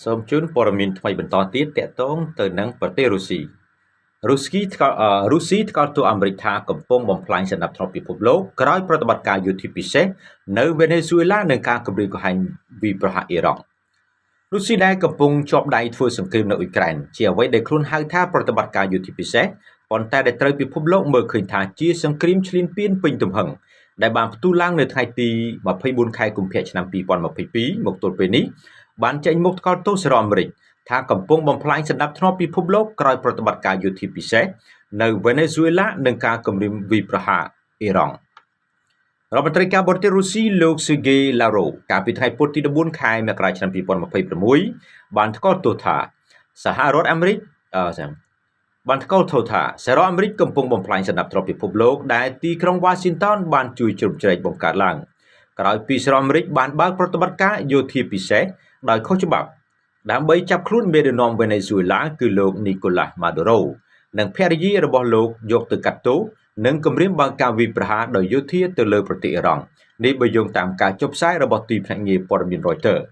សូមជូនព័ត៌មានថ្មីបន្តទៀតទាក់ទងទៅនឹងប្រទេសរុស្ស៊ីរុស្ស៊ីថ្កោលទោសអាមេរិកថាកំពុងបំផ្លាញសណ្ដាប់ធ្នាប់ពិភពលោកក្រោយប្រតិបត្តិការយោធាពិសេសនៅវេណេស៊ុយឡានិងការគំរាមកំហែងវាយប្រហារអ៊ីរ៉ង់រុស្ស៊ីដែលកំពុងជាប់ដៃធ្វើសង្គ្រាមនៅអ៊ុយក្រែនជាអ្វីដែលខ្លួនហៅថាប្រតិបត្តិការយោធាពិសេសប៉ុន្តែដែលត្រូវពិភពលោកមើលឃើញថាជាសង្គ្រាមឈ្លានពានពេញទំហឹងដែលបានផ្ទុះឡើងនៅថ្ងៃទី24ខែកុម្ភៈឆ្នាំ2022មកទល់ពេលនេះបានចេញមុខថ្កោលទោសសហរដ្ឋអាមេរិកថាកំពុងបំផ្លាញសណ្ដាប់ធ្នាប់ពិភពលោកក្រោយប្រតិបត្តិការយោធាពិសេសនៅវេណេស៊ុយឡានិងការគំរាមវាយប្រហារអ៊ីរ៉ង់រដ្ឋមន្ត្រីការបរទេសរុស្ស៊ីលោក Sergei Lavrov កាលពីថ្ងៃពុធទី14ខែមករាឆ្នាំ2026បានថ្កោលទោសថាសហរដ្ឋអាមេរិកកំពុងបំផ្លាញសណ្ដាប់ធ្នាប់ពិភពលោកដែលទីក្រុង Washington បានជួយជ្រោមជ្រែងបង្កើតឡើងក្រោយពីសហរដ្ឋអាមេរិកបានបើកប្រតិបត្តិការយោធាពិសេសដោយខុសច្បាប់ដើម្បីចាប់ខ្លួនមេដឹកនាំវេណេស៊ុយឡាគឺលោក Nicolas Maduro និងភរិយារបស់លោកយកទៅកាត់ទោសនិងគម្រាមបើកការវាយប្រហារដោយយោធាទៅលើប្រទេសអ៊ីរ៉ង់នេះបើយោងតាមការចុះផ្សាយរបស់ទីភ្នាក់ងារព័ត៌មាន Reuters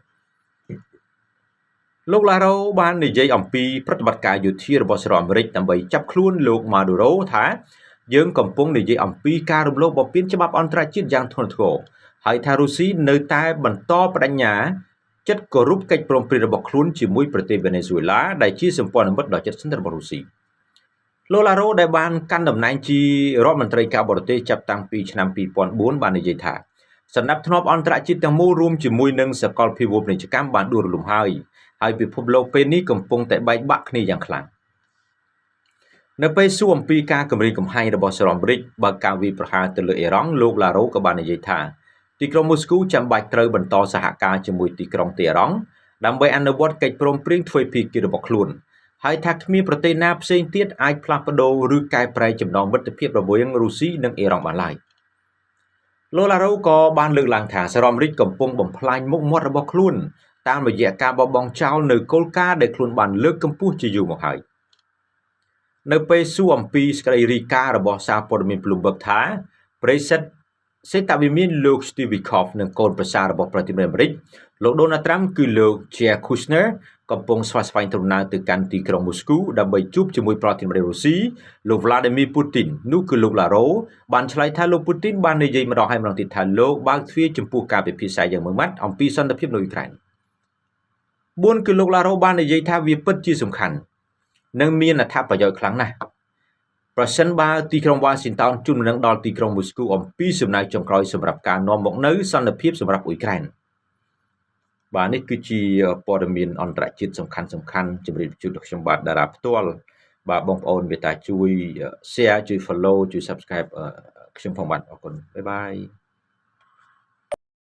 លោក Lavrov បាននិយាយអំពីប្រតិបត្តិការយោធារបស់សហរដ្ឋអាមេរិកដើម្បីចាប់ខ្លួនលោក Maduro ថាយើងកំពុងនិយាយអំពីការរំលោភបំពានច្បាប់អន្តរជាតិយ៉ាងធ្ងន់ធ្ងរហើយថារុស្ស៊ីនៅតែបន្តបដិញ្ញាចិត្តគោរពកិច្ចព្រមព្រៀងរបស់ខ្លួនជាមួយប្រទេសវេណេស៊ុយឡាដែលជាសម្ព័ន្ធមិត្តដ៏ជិតស្និទ្ធរបស់រុស្ស៊ីលោក Lavrov ដែលបានកាន់តំណែងជារដ្ឋមន្ត្រីការបរទេសចាប់តាំងពីឆ្នាំ2004បាននិយាយថាសណ្ដាប់ធ្នាប់អន្តរជាតិទាំងមូលរួមជាមួយនឹងសកលភាវូបនីយកម្មបានដួលរលំហើយពិភពលោកពេលនេះកំពុងតែបែកបាក់គ្នាយ៉ាងខ្លាំងនៅពេលសួរអំពីការគម្រាមកំហែងរបស់សហរដ្ឋអាមេរិកបើកការវាយប្រហារទៅលើអ៊ីរ៉ង់លោក Lavrov ក៏បាននិយាយថាទីក្រុងមូស្គូចាំបាច់ត្រូវបន្តសហការជាមួយទីក្រុងតេហរ៉ង់ដើម្បីអនុវត្តកិច្ចព្រមព្រៀងទ្វេភាគីរបស់ខ្លួនហើយថាគ្មានប្រទេសណាផ្សេងទៀតអាចផ្លាស់ប្ដូរឬកែប្រែចំណងមិត្តភាពរវាងរុស្ស៊ីនិងអ៊ីរ៉ង់បានឡើយលោក Lavrov ក៏បានលើកឡើងថាសហរដ្ឋអាមេរិកកំពុងបំផ្លាញមុខមាត់របស់ខ្លួនតាមរយៈការបោះបង់ចោលនៅគោលការណ៍ដែលខ្លួនបានលើកកម្ពស់ជាយូរមកហើយនៅពេលសួរអំពីសេចក្តីរាយការណ៍របស់សារព័ត៌មាន Bloomberg ថាប្រេសិតសេតវិមានលោក Steve Witkoff និងកូនប្រសាររបស់ប្រធានាធិបតីអាមេរិកលោក Donald Trump គឺលោក Jared Kushner កំពុងស្វាស្វែងដំណើរទៅកាន់ទីក្រុងមូស្គូដើម្បីជួបជាមួយប្រធានាធិបតីរុស្ស៊ីលោក Vladimir Putin នោះគឺលោក Lavrov បានឆ្លើយថាលោក Putin បាននិយាយម្ដងហើយម្ដងទៀតថាលោកបើកទ្វារចំពោះការពិភាក្សាយ៉ាងម៉ឺងម៉ាត់អំពីសន្តិភាពនៅអ៊ុយក្រែន4គឺលោក Lavrov បាននិយាយថាវាពិតជាសំខាន់និងមានអត្ថប្រយោជន៍ខ្លាំងណាស់ប្រសិនបើទីក្រុង Washington ជូនដំណឹងដល់ទីក្រុងមូស្គូអំពីសំណើចុងក្រោយសម្រាប់ការនាំមកនូវសន្តិភាពសម្រាប់អ៊ុយក្រែនបាទនេះគឺជាព័ត៌មានអន្តរជាតិសំខាន់ជម្រាបជូនដល់ខ្ញុំបាទតារាផ្ទាល់បាទបងប្អូនមេត្តាជួយ share ជួយ follow ជួយ subscribe ខ្ញុំផងបាទអរគុណបាយបាយ